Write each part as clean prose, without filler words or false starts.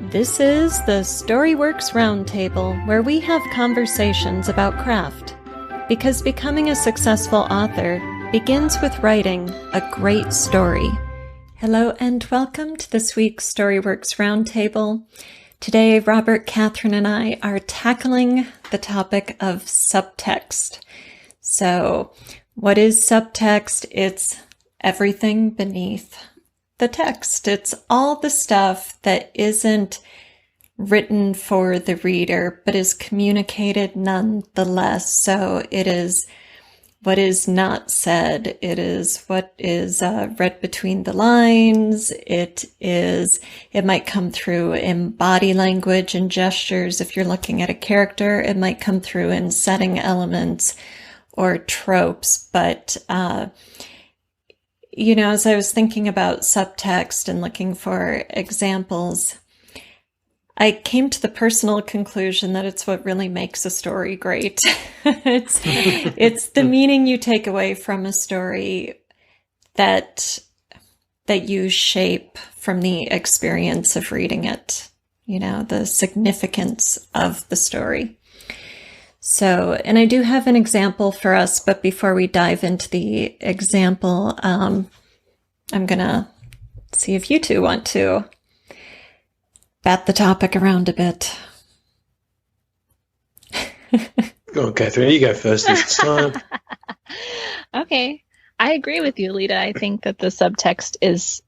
This is the Storyworks Roundtable, where we have conversations about craft. Because becoming a successful author begins with writing a great story. Hello and welcome to this week's Storyworks Roundtable. Today, Robert, Kathryn, and I are tackling the topic of subtext. So, what is subtext? It's everything beneath the text. It's all the stuff that isn't written for the reader, but is communicated nonetheless. So it is what is not said. It is what is read between the lines. It might come through in body language and gestures. If you're looking at a character, it might come through in setting elements or tropes. But, as I was thinking about subtext and looking for examples, I came to the personal conclusion that it's what really makes a story great. It's the meaning you take away from a story that you shape from the experience of reading it, the significance of the story. So, and I do have an example for us, but before we dive into the example, I'm going to see if you two want to bat the topic around a bit. Go on, Kathryn, you go first this time. Okay. I agree with you, Alida. I think that the subtext is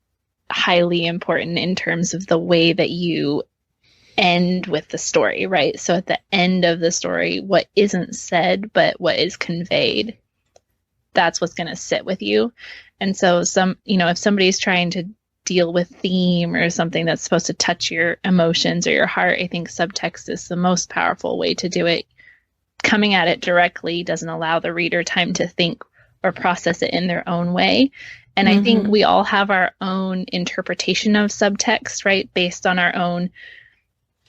highly important in terms of the way that you end with the story, right? So at the end of the story, what isn't said, but what is conveyed, that's what's going to sit with you. And so if somebody's trying to deal with theme or something that's supposed to touch your emotions or your heart, I think subtext is the most powerful way to do it. Coming at it directly doesn't allow the reader time to think or process it in their own way. And I think we all have our own interpretation of subtext, right? Based on our own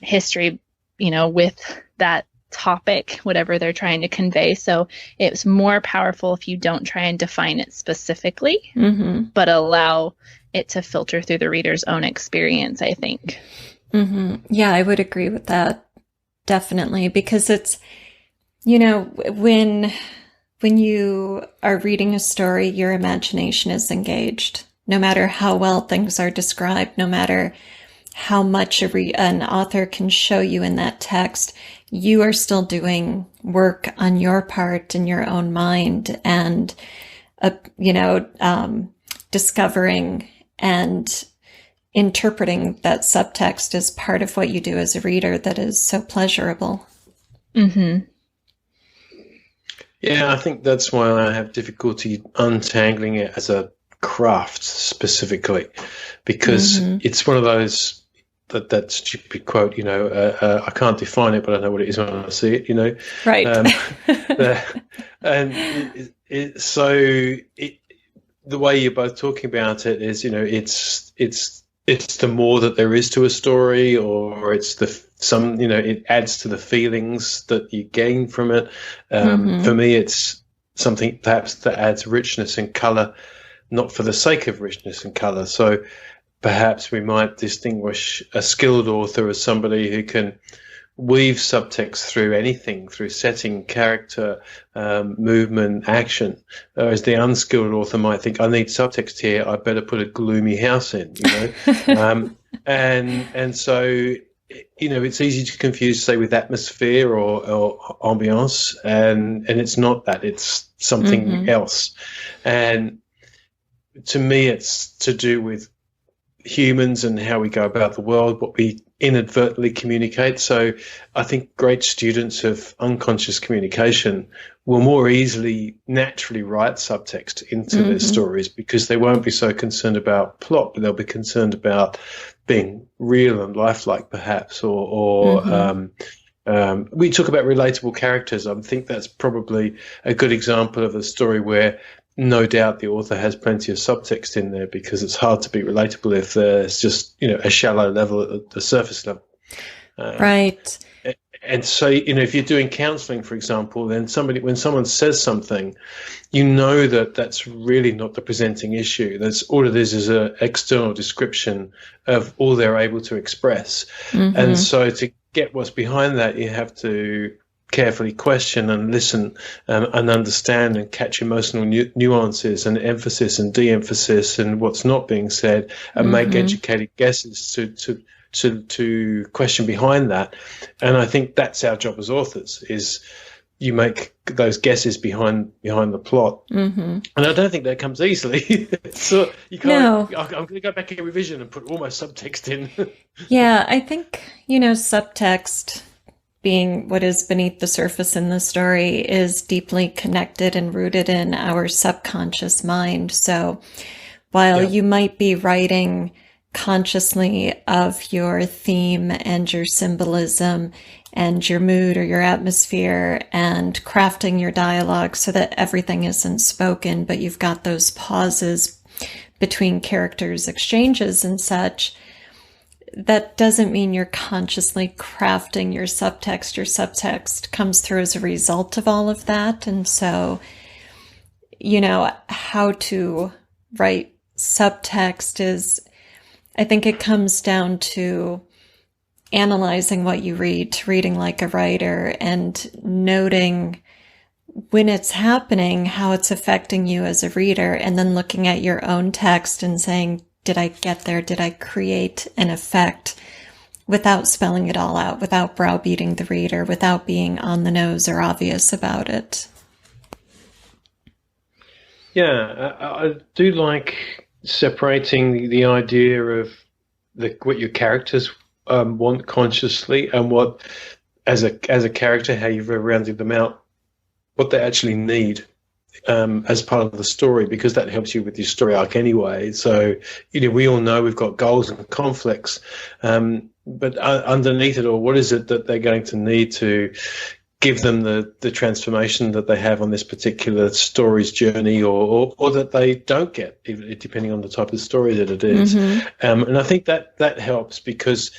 history, with that topic, whatever they're trying to convey. So it's more powerful if you don't try and define it specifically, but allow it to filter through the reader's own experience, I think. Yeah, I would agree with that. Definitely. Because it's, when you are reading a story, your imagination is engaged. No matter how well things are described, no matter how much an author can show you in that text, you are still doing work on your part in your own mind and, discovering and interpreting that subtext is part of what you do as a reader that is so pleasurable. Yeah, I think that's why I have difficulty untangling it as a craft specifically, because it's one of those that stupid quote, I can't define it, but I know what it is when I see it, Right. The way you're both talking about it is, it's the more that there is to a story, or it's it adds to the feelings that you gain from it. For me, it's something perhaps that adds richness and color, not for the sake of richness and color. So perhaps we might distinguish a skilled author as somebody who can weave subtext through anything, through setting, character, movement, action. Whereas the unskilled author might think, I need subtext here, I better put a gloomy house in, and so, it's easy to confuse, say, with atmosphere or ambiance, and it's not that, it's something else. And to me, it's to do with humans and how we go about the world, what we inadvertently communicate. So I think great students of unconscious communication will more easily naturally write subtext into their stories, because they won't be so concerned about plot, but they'll be concerned about being real and lifelike, perhaps, or we talk about relatable characters. I think that's probably a good example of a story where no doubt the author has plenty of subtext in there, because it's hard to be relatable if there's just, a shallow level at the surface level. Right. And so, if you're doing counseling, for example, then when someone says something, that that's really not the presenting issue. That's all it is an external description of all they're able to express. Mm-hmm. And so to get what's behind that, you have to carefully question and listen and understand and catch emotional nuances and emphasis and de-emphasis and what's not being said, and make educated guesses to question behind that. And I think that's our job as authors, is you make those guesses behind the plot. Mm-hmm. And I don't think that comes easily. So you can't. No. I'm going to go back in revision and put all my subtext in. Yeah, I think, subtext, being what is beneath the surface in the story, is deeply connected and rooted in our subconscious mind. So while you might be writing consciously of your theme and your symbolism and your mood or your atmosphere and crafting your dialogue so that everything isn't spoken, but you've got those pauses between characters' exchanges and such, that doesn't mean you're consciously crafting your subtext. Your subtext comes through as a result of all of that. And so, how to write subtext is, I think it comes down to analyzing what you read, to reading like a writer, and noting when it's happening, how it's affecting you as a reader, and then looking at your own text and saying, did I get there? Did I create an effect without spelling it all out, without browbeating the reader, without being on the nose or obvious about it? Yeah, I do like separating the idea of what your characters want consciously and what, as a character, how you've rounded them out, what they actually need as part of the story, because that helps you with your story arc anyway. So, we all know we've got goals and conflicts, but underneath it all, what is it that they're going to need to give them the transformation that they have on this particular story's journey, or that they don't get, depending on the type of story that it is. Mm-hmm. And I think that helps, because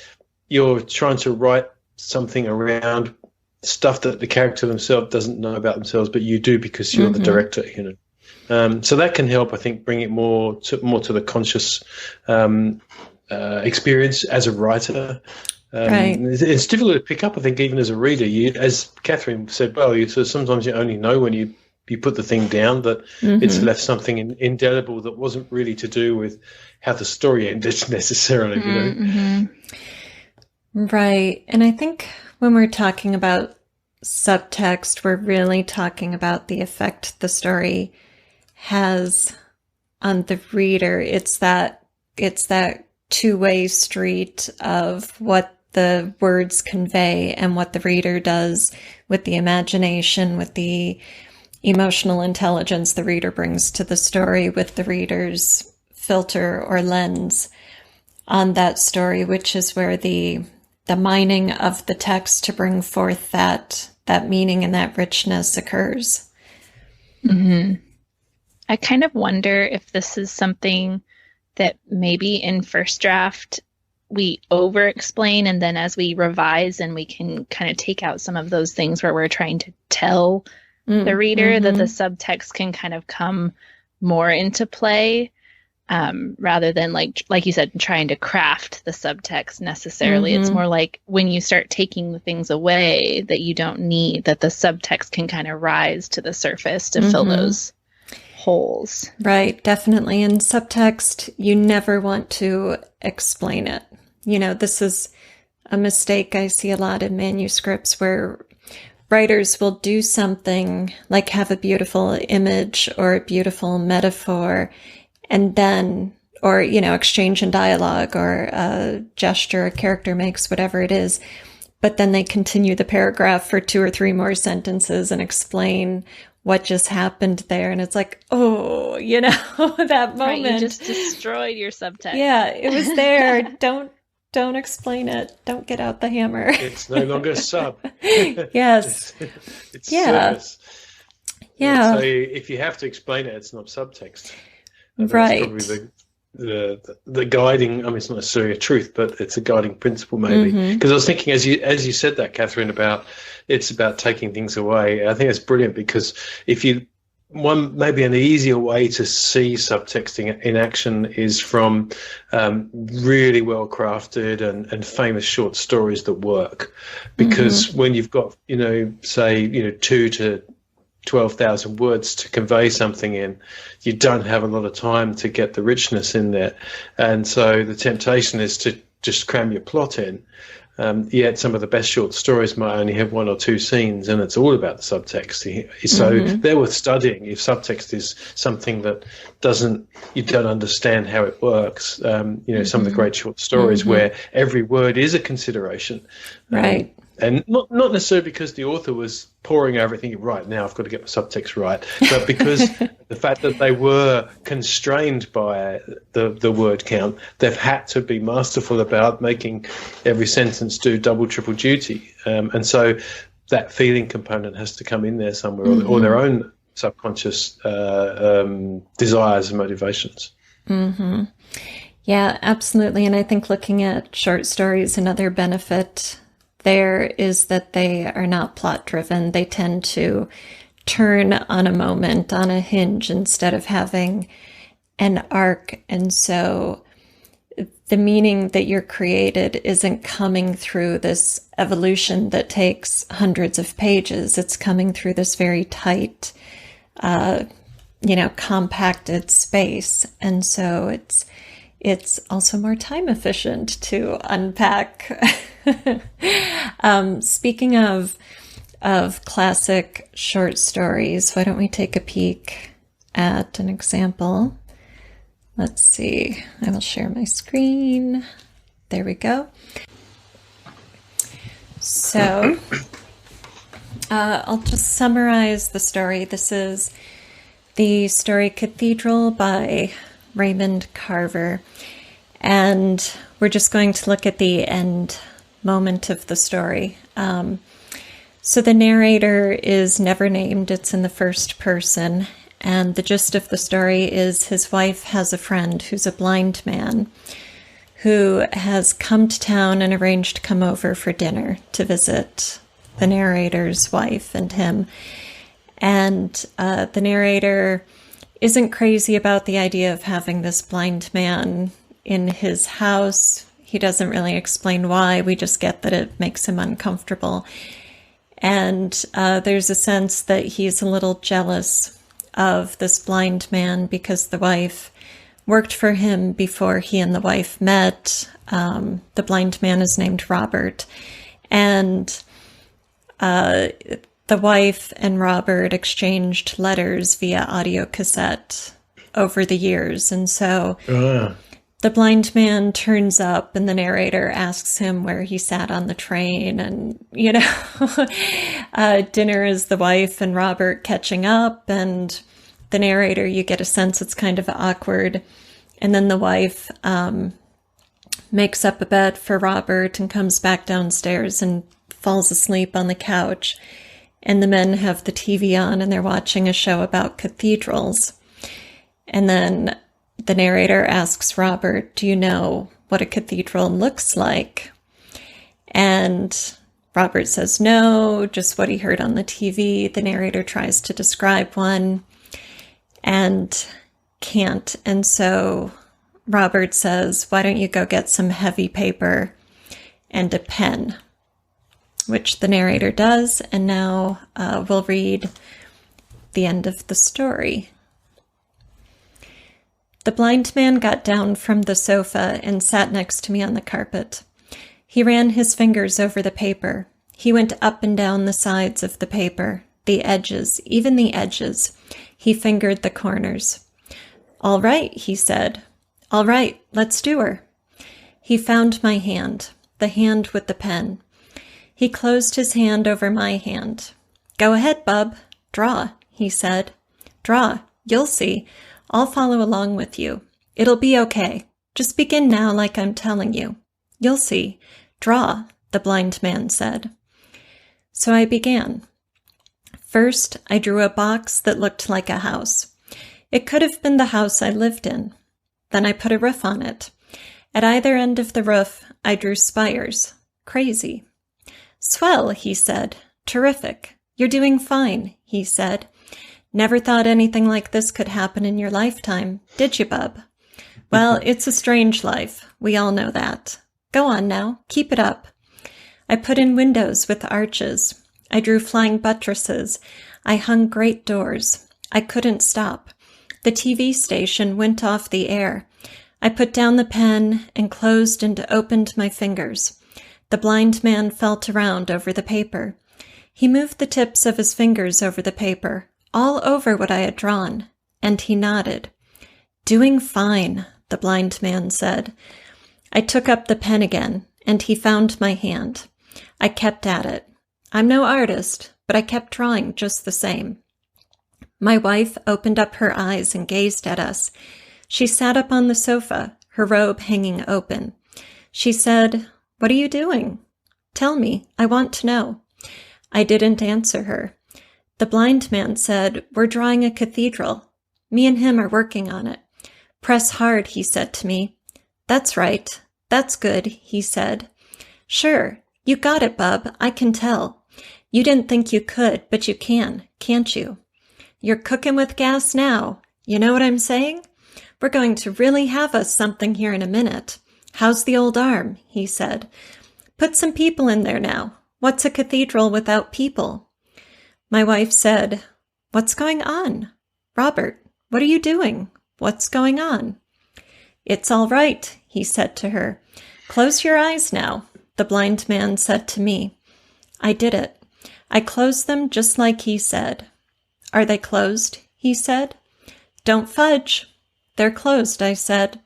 you're trying to write something around stuff that the character themselves doesn't know about themselves, but you do, because you're the director, so that can help, I think, bring it more to the conscious experience as a writer. Right. It's difficult to pick up, I think, even as a reader. As Kathryn said, sometimes you only know when you put the thing down that it's left something indelible that wasn't really to do with how the story ended necessarily. Mm-hmm. Right. And I think when we're talking about subtext, we're really talking about the effect the story has on the reader. It's that two-way street of what the words convey and what the reader does with the imagination, with the emotional intelligence the reader brings to the story, with the reader's filter or lens on that story, which is where the mining of the text to bring forth that meaning and that richness occurs. Mm-hmm. I kind of wonder if this is something that maybe in first draft we over-explain, and then as we revise and we can kind of take out some of those things where we're trying to tell the reader that the subtext can kind of come more into play, rather than like you said, trying to craft the subtext necessarily. It's more like when you start taking the things away that you don't need, that the subtext can kind of rise to the surface to fill those holes. Right, definitely. In subtext, you never want to explain it. This is a mistake I see a lot in manuscripts, where writers will do something like have a beautiful image or a beautiful metaphor, and then, or, exchange in dialogue or a gesture a character makes, whatever it is. But then they continue the paragraph for 2 or 3 more sentences and explain what just happened there. And it's like, that moment. Right, you just destroyed your subtext. Yeah, it was there. Don't explain it. Don't get out the hammer. It's no longer sub. Yes. It's service. Yeah. So if you have to explain it, it's not subtext. Right. That's probably the guiding. I mean, it's not necessarily a truth, but it's a guiding principle, maybe. Because I was thinking, as you said that, Kathryn, about it's about taking things away. I think it's brilliant, because if you maybe an easier way to see subtexting in action is from really well crafted and famous short stories that work, because when you've got say 2 to 12,000 words to convey something in, you don't have a lot of time to get the richness in there, and so the temptation is to just cram your plot in. Yet some of the best short stories might only have 1 or 2 scenes, and it's all about the subtext. So they're worth studying. If subtext is something that you don't understand how it works, some of the great short stories where every word is a consideration, right? And not necessarily because the author was poring over everything, right, now I've got to get my subtext right, but because the fact that they were constrained by the word count, they've had to be masterful about making every sentence do double, triple duty. And so that feeling component has to come in there somewhere, or their own subconscious desires and motivations. Yeah, absolutely. And I think looking at short stories, another benefit there is that they are not plot driven. They tend to turn on a moment, on a hinge, instead of having an arc. And so the meaning that you're created isn't coming through this evolution that takes hundreds of pages. It's coming through this very tight, compacted space. And so it's also more time efficient to unpack. Speaking of classic short stories, why don't we take a peek at an example? Let's see. I will share my screen. There we go. So I'll just summarize the story. This is the story Cathedral by Raymond Carver. And we're just going to look at the end moment of the story. So the narrator is never named. It's in the first person. And the gist of the story is his wife has a friend who's a blind man who has come to town and arranged to come over for dinner to visit the narrator's wife and him. And the narrator isn't crazy about the idea of having this blind man in his house. He doesn't really explain why. We just get that it makes him uncomfortable. And there's a sense that he's a little jealous of this blind man because the wife worked for him before he and the wife met. The blind man is named Robert. And the wife and Robert exchanged letters via audio cassette over the years. And so the blind man turns up and the narrator asks him where he sat on the train. And, dinner is the wife and Robert catching up. And the narrator, you get a sense it's kind of awkward. And then the wife makes up a bed for Robert and comes back downstairs and falls asleep on the couch. And the men have the TV on and they're watching a show about cathedrals. And then the narrator asks Robert, do you know what a cathedral looks like? And Robert says no, just what he heard on the TV. The narrator tries to describe one and can't. And so Robert says, why don't you go get some heavy paper and a pen? Which the narrator does. And now we'll read the end of the story. The blind man got down from the sofa and sat next to me on the carpet. He ran his fingers over the paper. He went up and down the sides of the paper, the edges, even the edges. He fingered the corners. All right, he said. All right, let's do her. He found my hand, the hand with the pen. He closed his hand over my hand. Go ahead, bub. Draw, he said. Draw. You'll see. I'll follow along with you. It'll be okay. Just begin now like I'm telling you. You'll see. Draw, the blind man said. So I began. First, I drew a box that looked like a house. It could have been the house I lived in. Then I put a roof on it. At either end of the roof, I drew spires. Crazy. Swell, he said. Terrific. You're doing fine, he said. Never thought anything like this could happen in your lifetime, did you, bub? Well, it's a strange life. We all know that. Go on now. Keep it up. I put in windows with arches. I drew flying buttresses. I hung great doors. I couldn't stop. The TV station went off the air. I put down the pen and closed and opened my fingers. The blind man felt around over the paper. He moved the tips of his fingers over the paper, all over what I had drawn, and he nodded. Doing fine, the blind man said. I took up the pen again, and he found my hand. I kept at it. I'm no artist, but I kept drawing just the same. My wife opened up her eyes and gazed at us. She sat up on the sofa, her robe hanging open. She said, "What are you doing? Tell me, I want to know." I didn't answer her. The blind man said, "We're drawing a cathedral. Me and him are working on it." "Press hard," he said to me. "That's right. That's good," he said. "Sure, you got it, bub, I can tell. You didn't think you could, but you can, can't you? You're cooking with gas now. You know what I'm saying? We're going to really have us something here in a minute. How's the old arm?" he said. "Put some people in there now. What's a cathedral without people?" My wife said, "What's going on? Robert, what are you doing? What's going on?" "It's all right," he said to her. "Close your eyes now," the blind man said to me. I did it. I closed them just like he said. "Are they closed?" he said. "Don't fudge." "They're closed," I said.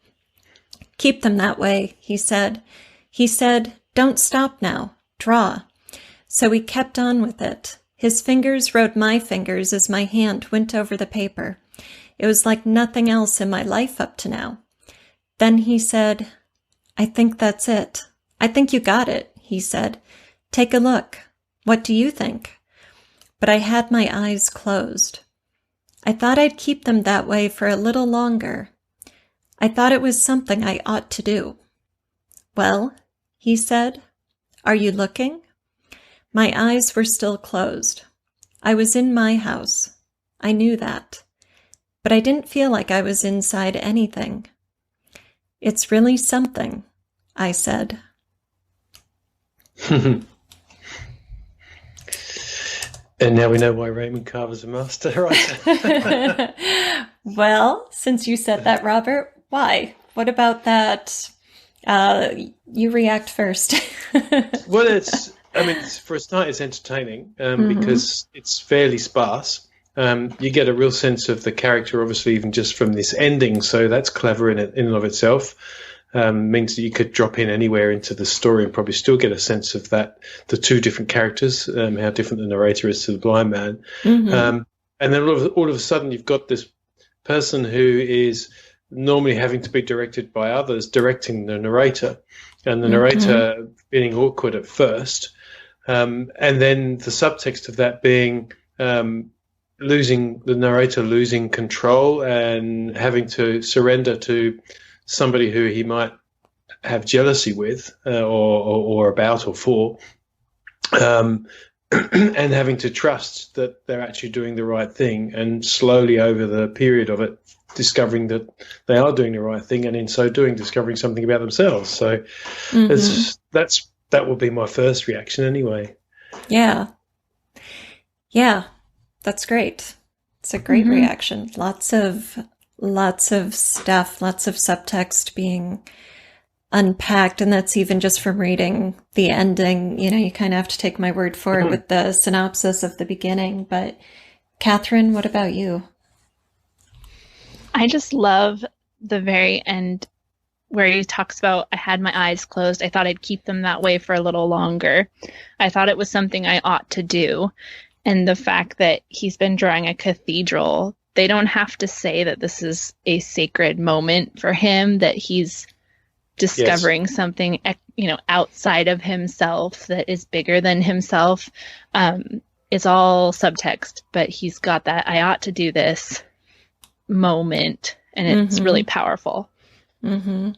"Keep them that way," he said. He said, "Don't stop now. Draw." So we kept on with it. His fingers rode my fingers as my hand went over the paper. It was like nothing else in my life up to now. Then he said, "I think that's it. I think you got it," he said. "Take a look. What do you think?" But I had my eyes closed. I thought I'd keep them that way for a little longer. I thought it was something I ought to do. "Well," he said, "are you looking?" My eyes were still closed. I was in my house. I knew that. But I didn't feel like I was inside anything. "It's really something," I said. And now we know why Raymond Carver's a master writer. Well, since you said that, Robert, why? What about that? You react first. Well, for a start, it's entertaining because it's fairly sparse. You get a real sense of the character, obviously, even just from this ending. So that's clever in and of itself. Means that you could drop in anywhere into the story and probably still get a sense of that, the two different characters, how different the narrator is to the blind man. And then all of a sudden you've got this person who is normally having to be directed by others, directing the narrator, and the narrator feeling awkward at first. And then the subtext of that being the narrator losing control and having to surrender to somebody who he might have jealousy with or about or for, and having to trust that they're actually doing the right thing, and slowly over the period of it discovering that they are doing the right thing, and in so doing discovering something about themselves. So that would be my first reaction anyway. Yeah, that's great. It's a great reaction. Lots of stuff, lots of subtext being unpacked, and that's even just from reading the ending. You kind of have to take my word for it with the synopsis of the beginning. But Kathryn, what about you? I just love the very end where he talks about, "I had my eyes closed. I thought I'd keep them that way for a little longer. I thought it was something I ought to do." And the fact that he's been drawing a cathedral, they don't have to say that this is a sacred moment for him, that he's discovering something, outside of himself that is bigger than himself. It's all subtext, but he's got that "I ought to do this" moment, and it's really powerful. Mm-hmm. And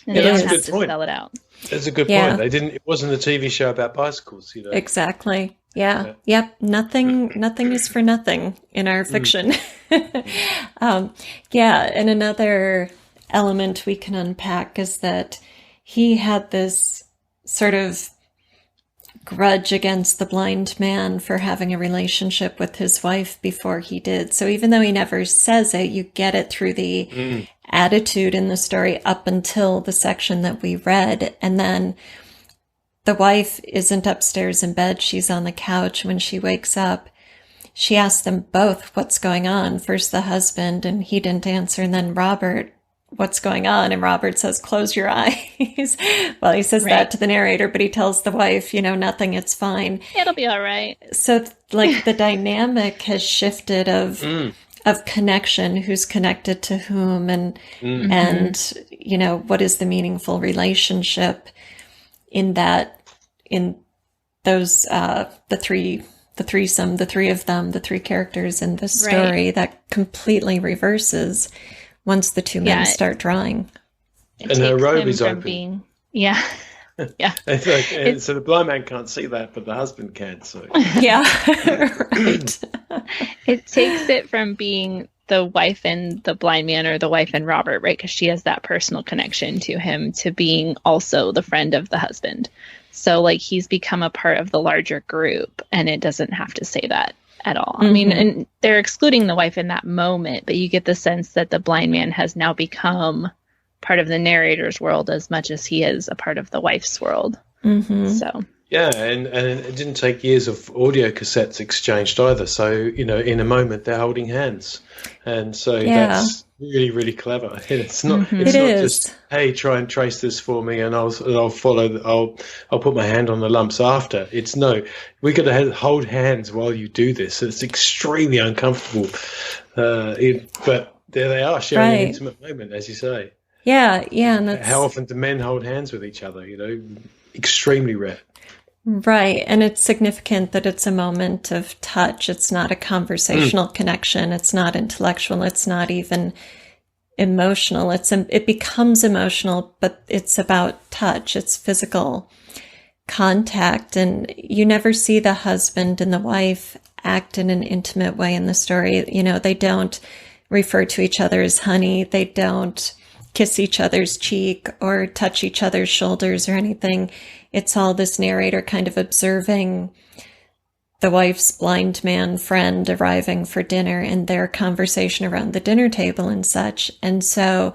Yeah, they that's don't a have good to point. spell it out. That's a good Yeah. point. It wasn't a TV show about bicycles, you know. Exactly. Yeah. Yep. Nothing is for nothing in our fiction. Yeah. And another element we can unpack is that he had this sort of grudge against the blind man for having a relationship with his wife before he did. So even though he never says it, you get it through the attitude in the story up until the section that we read. And then the wife isn't upstairs in bed. She's on the couch. When she wakes up, she asks them both what's going on. First the husband, and he didn't answer. And then Robert, what's going on? And Robert says, close your eyes. Well, he says that to the narrator, but he tells the wife, nothing, it's fine. It'll be all right. So like the dynamic has shifted of connection, who's connected to whom, and what is the meaningful relationship in those the threesome, the three of them, the three characters in the story that completely reverses once the two men start drawing. And her robe is open. Yeah. So the blind man can't see that, but the husband can. So yeah, right. It takes it from being the wife and the blind man, or the wife and Robert, right? Because she has that personal connection to him, to being also the friend of the husband. So like he's become a part of the larger group, and it doesn't have to say that at all. I mean, and they're excluding the wife in that moment, but you get the sense that the blind man has now become part of the narrator's world as much as he is a part of the wife's world. So yeah, and it didn't take years of audio cassettes exchanged either. So in a moment they're holding hands, and so that's really, really clever. And it's not just, hey, try and trace this for me, and I'll follow. I'll put my hand on the lumps after. It's no, we got to hold hands while you do this. It's extremely uncomfortable, but there they are sharing an intimate moment, as you say. Yeah, and that's how often do men hold hands with each other? Extremely rare. Right. And it's significant that it's a moment of touch. It's not a conversational connection. It's not intellectual. It's not even emotional. It becomes emotional, but it's about touch. It's physical contact. And you never see the husband and the wife act in an intimate way in the story. They don't refer to each other as honey. They don't kiss each other's cheek or touch each other's shoulders or anything. It's all this narrator kind of observing the wife's blind man friend arriving for dinner and their conversation around the dinner table and such. And so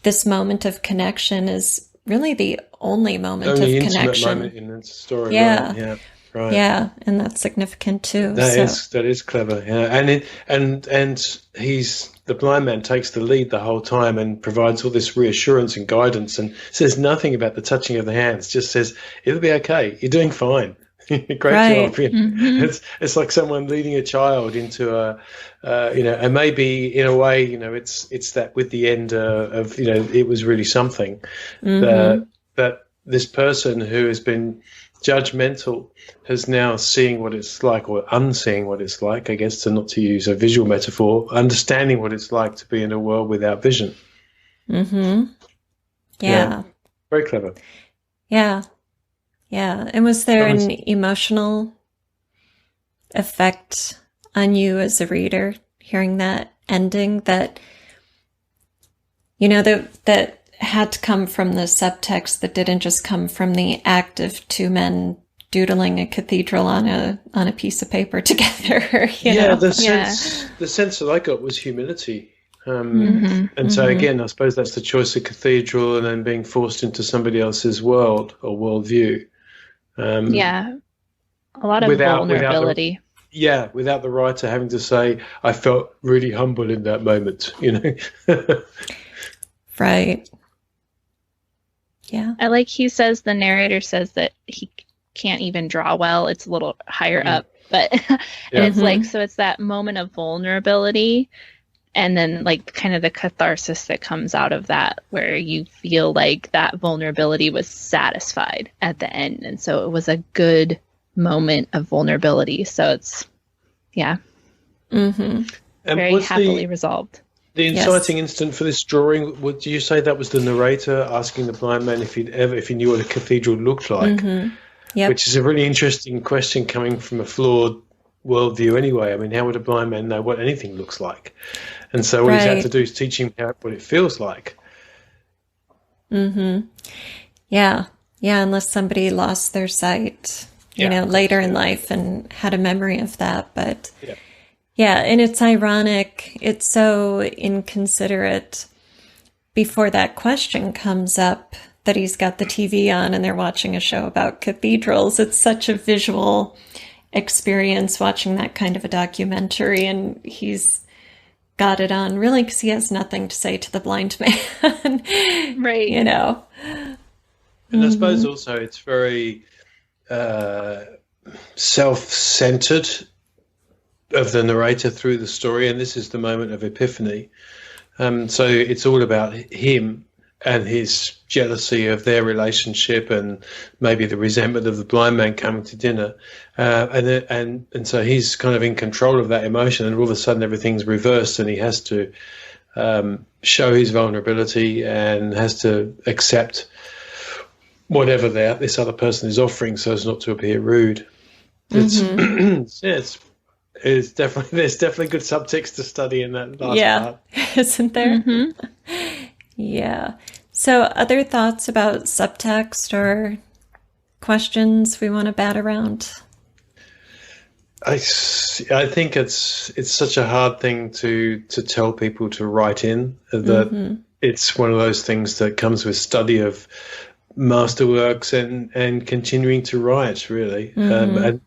this moment of connection is really the only moment of connection. Intimate moment in the story. Yeah. Right. Yeah, and that's significant too. That is clever. Yeah, and he's the blind man takes the lead the whole time and provides all this reassurance and guidance, and says nothing about the touching of the hands. Just says it'll be okay. You're doing fine. Great job. It's like someone leading a child into and maybe in a way, it's that with the end of it was really something that this person who has been judgmental is now seeing what it's like, or unseeing what it's like, I guess, to use a visual metaphor, understanding what it's like to be in a world without vision. Yeah. Very clever. Yeah. And was there an emotional effect on you as a reader hearing that ending that had to come from the subtext, that didn't just come from the act of two men doodling a cathedral on a piece of paper together? The sense that I got was humility. And so again, I suppose that's the choice of cathedral and then being forced into somebody else's world or worldview. A lot of vulnerability. Without the writer having to say, I felt really humble in that moment, Right. Yeah. I like the narrator says that he can't even draw well. It's a little higher up, but and it's like, so it's that moment of vulnerability, and then like kind of the catharsis that comes out of that, where you feel like that vulnerability was satisfied at the end. And so it was a good moment of vulnerability. So it's, very happily resolved. The inciting incident for this drawing, would you say that was the narrator asking the blind man if he knew what a cathedral looked like? Mm-hmm. Yep. Which is a really interesting question coming from a flawed worldview anyway. I mean, how would a blind man know what anything looks like? And so what he's had to do is teach him what it feels like. Mm-hmm. Yeah. Yeah, unless somebody lost their sight, you know, later in life and had a memory of that. But and it's ironic. It's so inconsiderate before that question comes up that he's got the TV on and they're watching a show about cathedrals. It's such a visual experience watching that kind of a documentary, and he's got it on really because he has nothing to say to the blind man. Right. You know. And I suppose also it's very self-centered of the narrator through the story, and this is the moment of epiphany. So it's all about him and his jealousy of their relationship, and maybe the resentment of the blind man coming to dinner, and so he's kind of in control of that emotion, and all of a sudden everything's reversed, and he has to show his vulnerability and has to accept whatever this other person is offering, so as not to appear rude. It's there's definitely good subtext to study in that last part. Isn't there? Mm-hmm. Yeah. So other thoughts about subtext or questions we want to bat around? I think it's such a hard thing to tell people to write in, that it's one of those things that comes with study of masterworks and continuing to write, really, and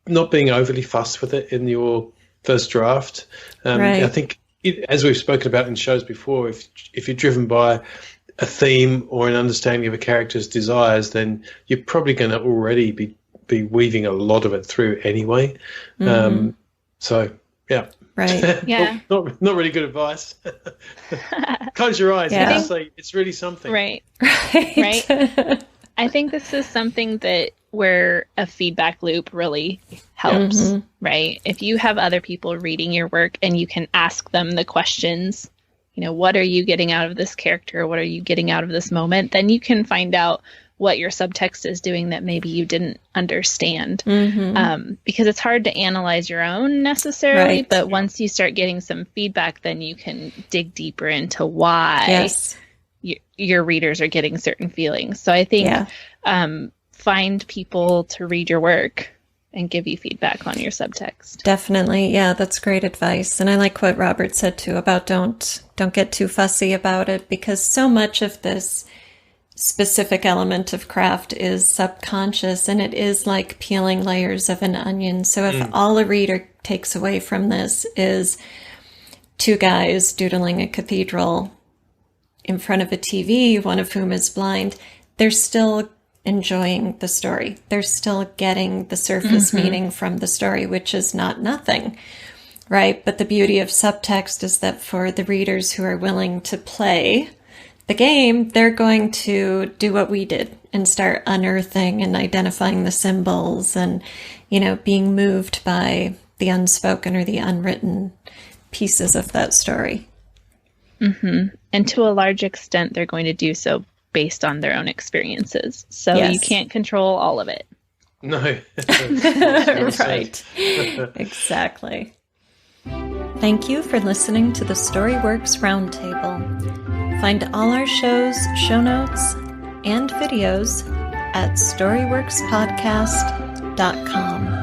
not being overly fussed with it in your first draft. I think, as we've spoken about in shows before, if you're driven by a theme or an understanding of a character's desires, then you're probably going to already be weaving a lot of it through anyway. So, yeah. Right. Yeah. not really good advice. Close your eyes and just say it's really something. Right. I think this is something where a feedback loop really helps, right? If you have other people reading your work and you can ask them the questions, you know, what are you getting out of this character? What are you getting out of this moment? Then you can find out what your subtext is doing that maybe you didn't understand. Because it's hard to analyze your own necessarily, but once you start getting some feedback, then you can dig deeper into why your readers are getting certain feelings. So I think find people to read your work and give you feedback on your subtext. Definitely. Yeah, that's great advice. And I like what Robert said too about don't get too fussy about it, because so much of this specific element of craft is subconscious, and it is like peeling layers of an onion. So if all a reader takes away from this is two guys doodling a cathedral in front of a TV, one of whom is blind, they're still enjoying the story. They're still getting the surface meaning from the story, which is not nothing, right? But the beauty of subtext is that for the readers who are willing to play the game, they're going to do what we did and start unearthing and identifying the symbols and, you know, being moved by the unspoken or the unwritten pieces of that story. And to a large extent, they're going to do so based on their own experiences. So you can't control all of it. No. Right. Exactly. Thank you for listening to the StoryWorks Roundtable. Find all our shows, show notes, and videos at storyworkspodcast.com.